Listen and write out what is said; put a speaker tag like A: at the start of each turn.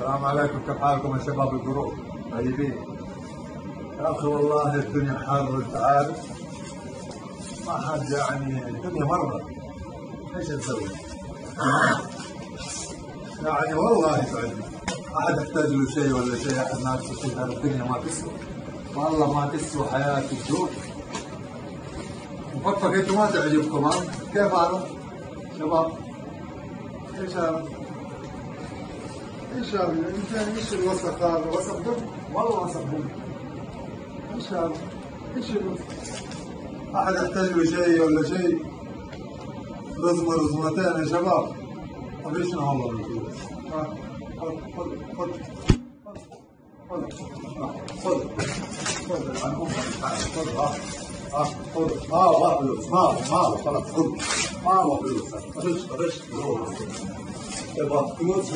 A: السلام عليكم، كيف حالكم يا شباب الجروب؟ طيبين؟ يا اخي والله الدنيا حر، انت عارف، ما حد يعني الدنيا مرة، ايش نسوي؟ يعني والله يسعدني، احد يحتاج له شيء ولا شيء، احد ناقصه شيء، هذه الدنيا ما تسوى، والله ما تسوى حياة الدور. مفكك انتم ما تعجبكم، ها؟ كيف هذا؟ شباب ايش هذا؟ ايش هذا؟ انت ايش الوسخ هذا؟ وسخ دم؟ والله وسخ دم. ايش هذا؟ ايش الوسخ؟ احد يحتاج له شيء ولا شيء؟ رزمة رزمتين يا شباب. طيب ايش نعوض الفلوس؟ خذ خذ خذ خذ خذ خذ عن امك، خذ خذ. ما فلوس، ما خلاص، خذ. ما فلوس، غش غش. يبغى فلوس.